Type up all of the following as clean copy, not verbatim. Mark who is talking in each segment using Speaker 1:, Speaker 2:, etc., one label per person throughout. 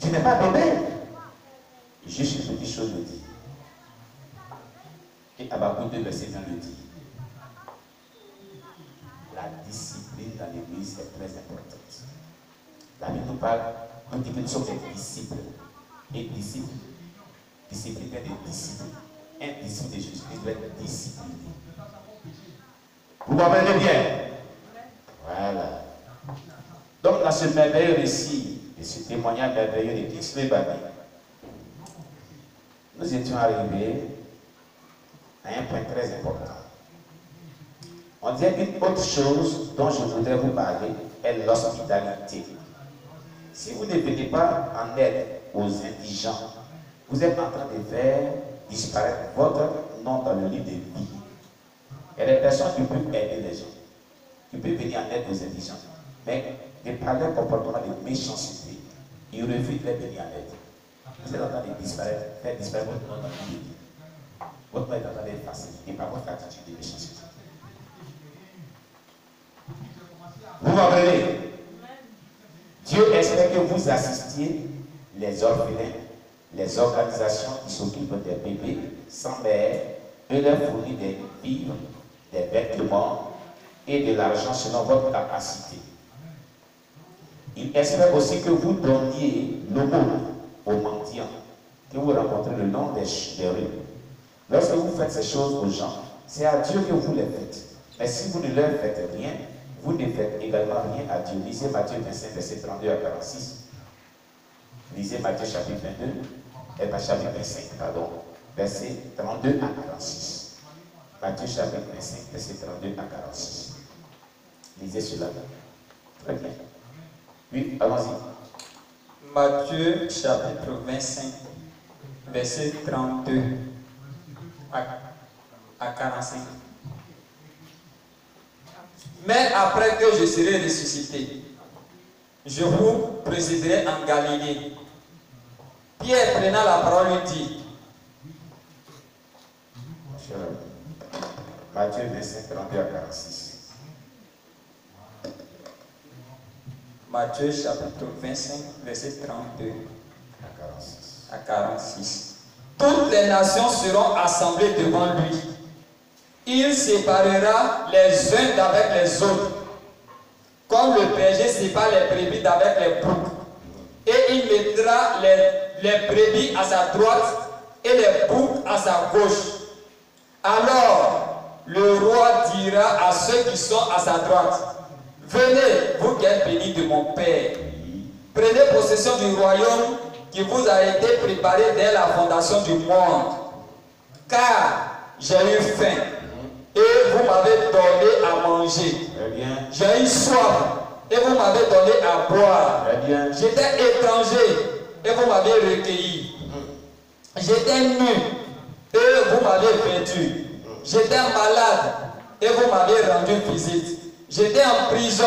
Speaker 1: Tu n'es pas bébé. Juste une petite chose le dit. Et Habakkuk 2, verset 1 le dit. La discipline dans l'église est très importante. La Bible nous parle, nous dit que nous sommes des disciples. Et disciples, disciplinaires des disciples. Un disciple de Jésus-Christ doit être discipliné. Vous comprenez bien? Voilà. Donc, dans ce merveilleux récit, et ce témoignage merveilleux de Kingsley Bami, nous étions arrivés à un point très important. On dit qu'une autre chose dont je voudrais vous parler est l'hospitalité. Si vous ne venez pas en aide aux indigents, vous êtes en train de faire disparaître votre nom dans le livre de vie. Il y a des personnes qui peuvent aider les gens, qui peuvent venir en aide aux indigents, mais de par leur comportement de méchanceté, ils refusent de venir en aide. Vous êtes en train de disparaître, faire disparaître votre nom dans le livre de vie. Votre nom est en train d'être facilité par votre attitude de méchanceté. Vous comprenez? Dieu espère que vous assistiez les orphelins, les organisations qui s'occupent des bébés sans mère et leur fournir des vivres, des vêtements et de l'argent selon votre capacité. Il espère aussi que vous donniez l'aumône aux mendiants, que vous rencontrez le long des rues. Lorsque vous faites ces choses aux gens, c'est à Dieu que vous les faites. Mais si vous ne leur faites rien, vous ne faites également rien à Dieu. Lisez Matthieu 25, verset 32 à 46. Lisez Matthieu chapitre 22, chapitre 25, pardon, verset 32 à 46. Matthieu chapitre 25, verset 32 à 46. Lisez cela. Très bien. Oui, allons-y.
Speaker 2: Matthieu chapitre 25, verset 32 à 45. Mais après que je serai ressuscité, je vous présiderai en Galilée. Pierre prenant la parole lui dit.
Speaker 1: Matthieu 25, 32 à 46.
Speaker 2: Matthieu chapitre 25, verset 32 à 46. Toutes les nations seront assemblées devant lui. Il séparera les uns d'avec les autres, comme le berger sépare les brebis d'avec les boucs. Et il mettra les brebis à sa droite et les boucs à sa gauche. Alors le roi dira à ceux qui sont à sa droite, venez, vous qui êtes bénis de mon Père, prenez possession du royaume qui vous a été préparé dès la fondation du monde. Car j'ai eu faim et vous m'avez donné à manger. J'ai eu soif et vous m'avez donné à boire. J'étais étranger et vous m'avez recueilli. J'étais nu et vous m'avez vêtu. J'étais malade et vous m'avez rendu visite. J'étais en prison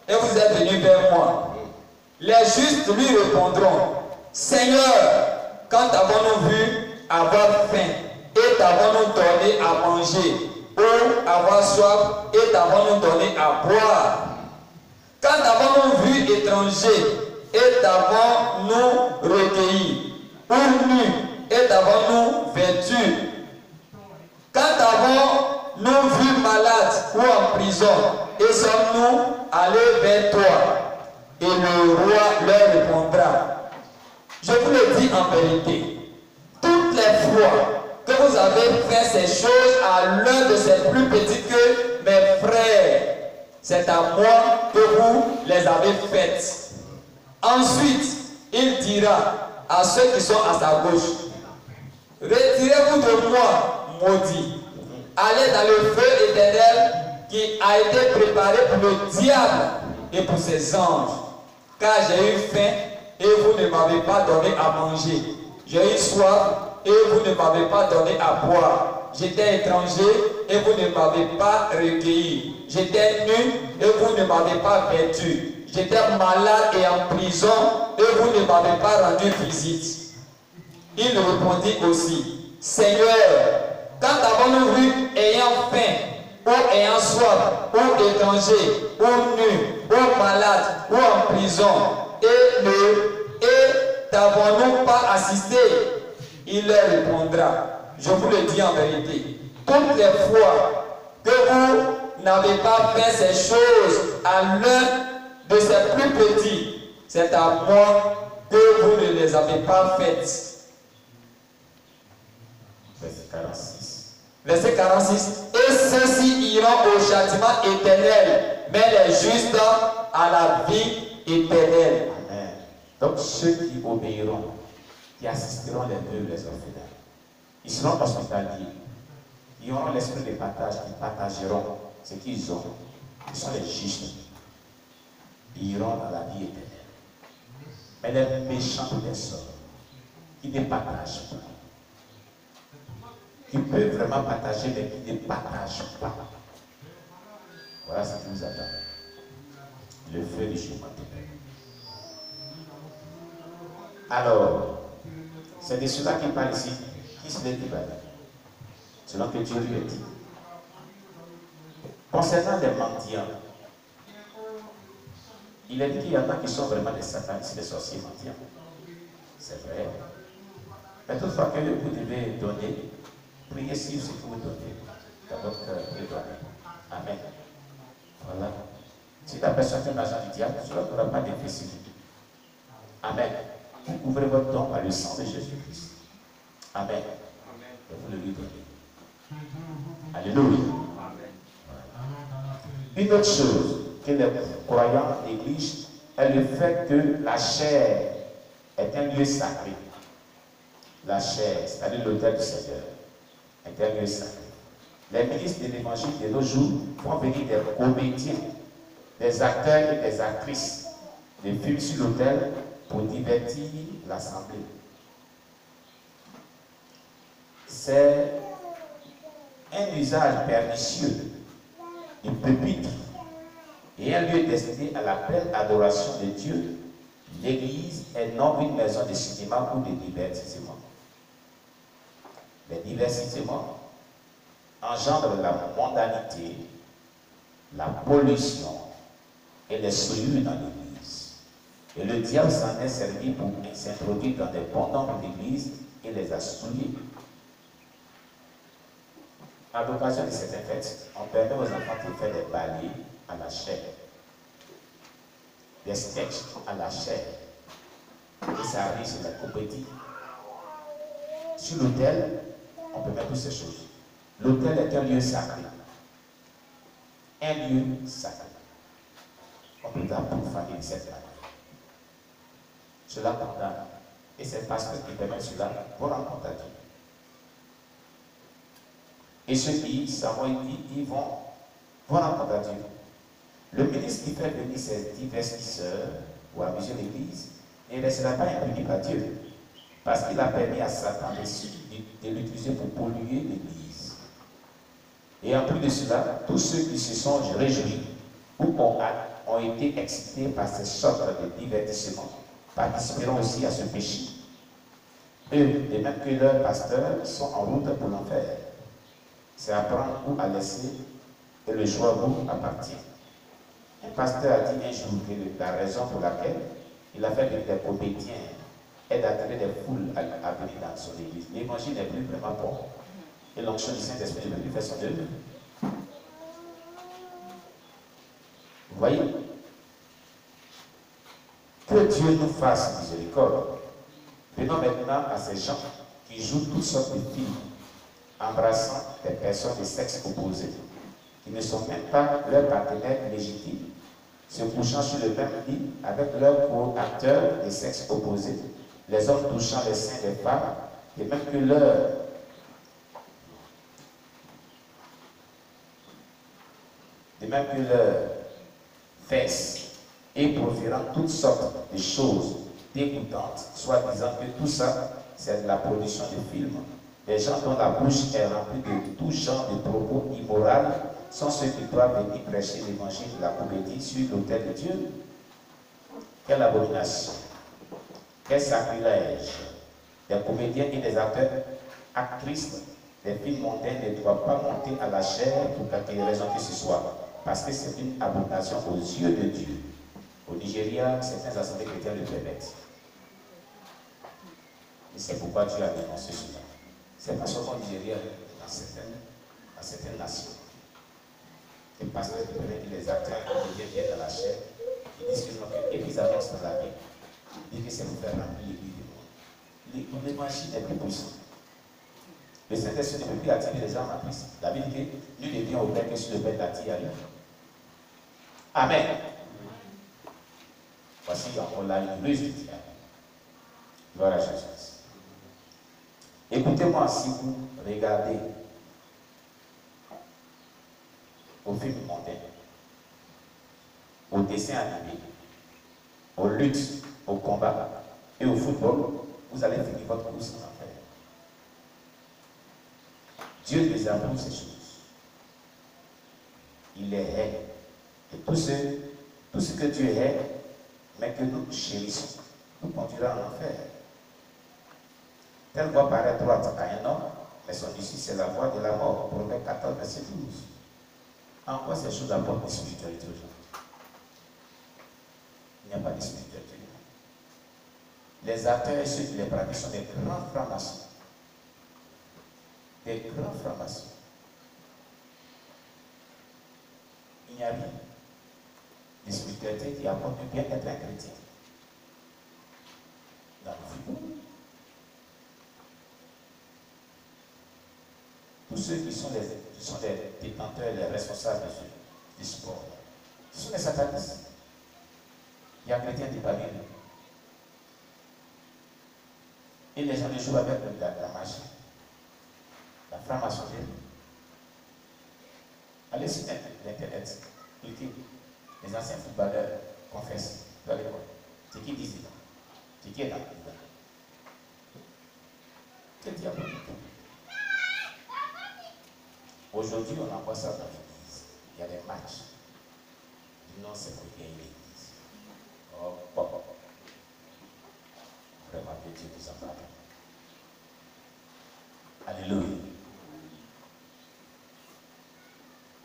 Speaker 2: et vous êtes venus vers moi. Les justes lui répondront, Seigneur, quand avons-nous vu avoir faim et t'avons-nous donné à manger, ou avoir soif et t'avons-nous donné à boire? Quand avons-nous vu étranger et t'avons-nous recueilli, ou nu et t'avons-nous vêtu? Quand avons-nous vu malade ou en prison et sommes-nous allés vers toi? Et le roi leur répondra, je vous le dis en vérité, toutes les fois que vous avez fait ces choses à l'un de ces plus petits que mes frères, c'est à moi que vous les avez faites. Ensuite, il dira à ceux qui sont à sa gauche, retirez-vous de moi, maudits, allez dans le feu éternel qui a été préparé pour le diable et pour ses anges. Car j'ai eu faim et vous ne m'avez pas donné à manger. J'ai eu soif et vous ne m'avez pas donné à boire. J'étais étranger et vous ne m'avez pas recueilli. J'étais nu et vous ne m'avez pas vêtu. J'étais malade et en prison et vous ne m'avez pas rendu visite. Il répondit aussi, Seigneur, quand avons-nous vu ayant faim, ou ayant soif, ou étranger, ou nu, ou malade, ou en prison, et n'avons-nous pas assisté? Il leur répondra, je vous le dis en vérité, toutes les fois que vous n'avez pas fait ces choses à l'un de ces plus petits, c'est à moi que vous ne les avez pas faites.
Speaker 1: Verset 46.
Speaker 2: Verset 46. Et ceux-ci iront au châtiment éternel, mais les justes à la vie éternelle.
Speaker 1: Amen. Donc ceux qui obéiront, qui assisteront les veuves, les orphelins, ils seront hospitaliers. Ils auront l'esprit de partage, ils partageront ce qu'ils ont. Ils sont les justes. Ils iront dans la vie éternelle. Mais les méchants personnes qui ne partagent pas, qui peuvent vraiment partager, mais qui ne partagent pas, voilà ce qui nous attend. Le feu du jugement éternel. Alors, c'est de cela qu'il parle ici. Qui se l'est dit? Selon que Dieu lui a dit. Concernant les mendiants, il a dit qu'il y en a qui sont vraiment des satans, ici des sorciers mendiants. C'est vrai. Mais toutefois que vous devez donner, priez sur ce que vous donnez. Dans votre cœur, vous donner. Amen. Voilà. Si la personne fait l'argent du diable, cela n'aura pas d'effet sur lui. Amen. Vous ouvrez votre don par le sang de Jésus-Christ. Amen. Et vous le lui donnez. Alléluia. Une autre chose que les croyants négligent est le fait que la chair est un lieu sacré. La chair, c'est-à-dire l'autel du Seigneur, est un lieu sacré. Les ministres de l'évangile de nos jours font venir des comédiens, des acteurs et des actrices, des films sur l'autel pour divertir l'assemblée. C'est un usage pernicieux du pupitre et un lieu destiné à la pleine adoration de Dieu. L'église est non une maison de cinéma ou de divertissement. Les divertissements engendrent la mondanité, la pollution et les souillures dans l'église. Et le diable s'en est servi pour s'introduire dans des bons nombres d'églises et les a souillés. À l'occasion de cette fête, on permet aux enfants de faire des ballets à la chair, des sketchs à la chair, et ça arrive sur la comédie. Sur l'autel, on peut mettre toutes ces choses. L'autel est un lieu sacré. Un lieu sacré. On peut pas profaner de cette manière. Cela condamne. Et c'est parce qu'ils permettent cela vont rencontrer à Dieu. Et ceux qui, Samuel dit, ils vont rencontrer à Dieu. Le ministre qui fait venir ses divertisseurs pour amuser l'église ne restera pas impuni par Dieu. Parce qu'il a permis à Satan de l'utiliser pour polluer l'église. Et en plus de cela, tous ceux qui se sont réjouis ou ont été excités par ces sortes de divertissements participeront aussi à ce péché. Eux, de même que leurs pasteurs, sont en route pour l'enfer. C'est à prendre ou à laisser, et le choix vous appartient. Un pasteur a dit un jour que la raison pour laquelle il a fait venir des comédiens est d'attirer des foules à venir dans son église. L'évangile n'est plus vraiment bon. Et l'onction du Saint-Esprit ne peut plus faire son œuvre. Vous voyez? Que Dieu nous fasse miséricorde. Venons maintenant à ces gens qui jouent toutes sortes de films, embrassant des personnes de sexe opposé, qui ne sont même pas leurs partenaires légitimes, se couchant sur le même lit avec leurs co-acteurs de sexe opposé, les hommes touchant les seins des femmes, et même que leurs fesses, et proférant toutes sortes de choses dégoûtantes, soit disant que tout ça, c'est de la production de films. Les gens dont la bouche est remplie de tout genre de propos immoraux sont ceux qui doivent venir prêcher l'évangile de la comédie sur l'autel de Dieu. Quelle abomination! Quel sacrilège! Des comédiens et des acteurs, actrices, des films mondains ne doivent pas monter à la chair pour quelque raison que ce soit, parce que c'est une abomination aux yeux de Dieu. Au Nigeria, certains assemblées chrétiennes le permettent. Et c'est pourquoi Dieu a dénoncé cela. C'est pas seulement au Nigeria, dans certaines nations. Les pasteurs qui prennent les acteurs qui viennent dans la chair, ils disent que non, et qu'ils annoncent dans la Bible. Ils disent que c'est pour faire remplir l'église du monde. L'évangile est plus puissant. Le Saint-Esprit ne peut plus attirer les gens à Christ. La Bible dit que nul ne vient au Père que si le Père l'attire à lui. Amen. Voici encore la ruse du diable. Gloire à Jésus. Écoutez-moi, si vous regardez au film mondain, au dessin animé, aux luttes, au combat et au football, vous allez finir votre course en enfer. Dieu désapprouve ces choses. Il les hait. Et tout ce que Dieu hait, mais que nous chérissons, nous conduira en enfer. Telle voie paraît droite à un homme, mais son issue c'est la voie de la mort. Proverbe 14, verset 12. En quoi ces choses apportent de spiritualité aux gens? Il n'y a pas de spiritualité. Les athées et ceux qui les pratiquent sont des grands francs-maçons. Des grands francs-maçons. Il n'y a rien de spiritualité qui apporte du bien-être à un chrétien. Dans le football. Tous ceux qui sont les détenteurs, les responsables du sport, ce sont des satanistes. Il y a un chrétien du Babylone. Et les gens jouent avec la magie, la franc-maçonnerie. Allez sur l'internet, cliquez. Les anciens footballeurs confessent. Vous allez voir. C'est qui disent ça? C'est qui est dans le livre? Quel diable? Aujourd'hui, on envoie ça dans l'église. Il y a des matchs. Non, c'est pour gagner l'église. Oh, oh, oh. Vraiment, que Dieu nous en parle. Alléluia.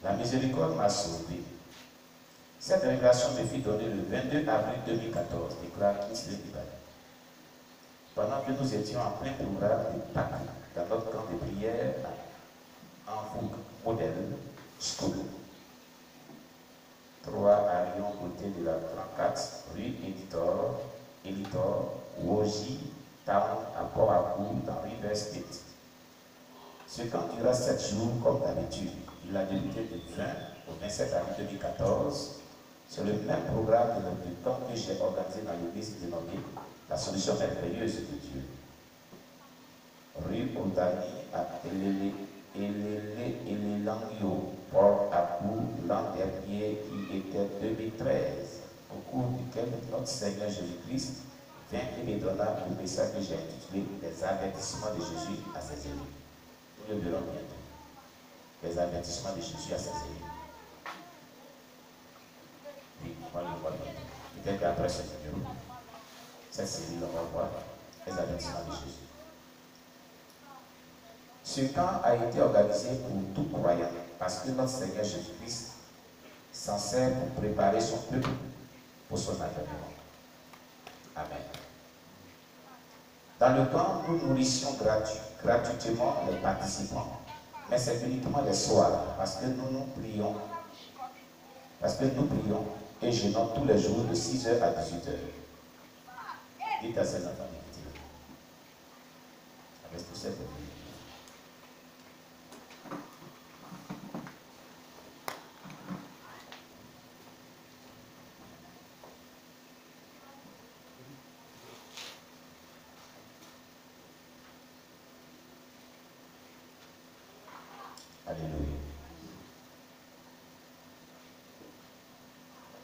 Speaker 1: La miséricorde m'a sauvé. Cette révélation me fut donnée le 22 avril 2014, déclare Chris Lebibali. Pendant que nous étions en plein programme de Pâques dans notre camp de prière en Fougue, modèle, school. 3 à Lyon, côté de la 34, rue Editor, Woji, Town, à Port-à-Court, dans River State. Ce camp dura 7 jours comme d'habitude. Il a débuté du 20 au 27 avril 2014 sur le même programme de camp que j'ai organisé dans l'église dénommée La Solution Merveilleuse de Dieu. Rue Odani à Elelangyo, Port-à-Court, l'an dernier qui était 2013, au cours duquel notre Seigneur Jésus-Christ vint et me donna le message que j'ai intitulé Les avertissements de Jésus à ses élus. Nous le verrons bientôt. Les avertissements de Jésus à ses élus. Oui, on va le voir bientôt. Peut-être qu'après ce numéro, cette série, on va voir les avertissements de Jésus. Ce camp a été organisé pour tout croyant parce que notre Seigneur Jésus-Christ s'en sert pour préparer son peuple pour son avènement. Amen. Dans le camp, nous nourrissions gratuitement les participants, mais c'est uniquement les soirs parce que nous prions et jeûnons tous les jours de 6h à 18h. Dites à ses enfants d'écouter. Avec tout ça, alléluia.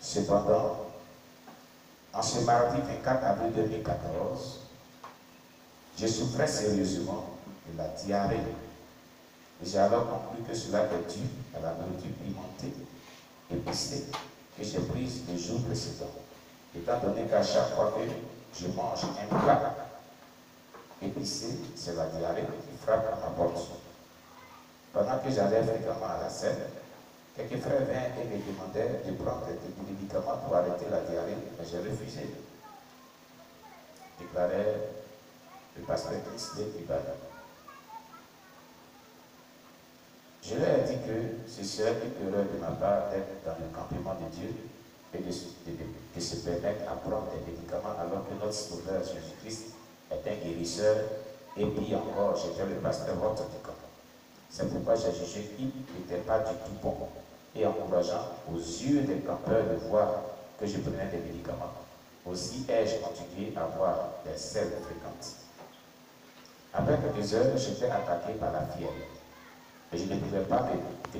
Speaker 1: Cependant, en ce mardi 24 avril 2014, je souffrais sérieusement de la diarrhée. Et j'ai alors conclu que cela est dû à la nourriture pimentée, épicée, que j'ai prise les jours précédents. Étant donné qu'à chaque fois que je mange un plat épicé, c'est la diarrhée qui frappe à ma porte. Pendant que j'allais fréquemment à la scène, quelques frères vinrent et me demandaient de prendre des médicaments pour arrêter la diarrhée, mais j'ai refusé. Déclarait le pasteur Christ Ibada. Je leur ai dit que ce serait une erreur de ma part d'être dans le campement de Dieu et de se permettre à prendre des médicaments alors que notre Sauveur Jésus-Christ est un guérisseur et puis encore j'étais le pasteur votre du camp. C'est pourquoi j'ai jugé qu'il n'était pas du tout bon et encourageant aux yeux des campeurs de voir que je prenais des médicaments. Aussi ai-je continué à avoir des selles fréquentes. Après quelques heures, j'étais attaqué par la fièvre et je ne pouvais pas me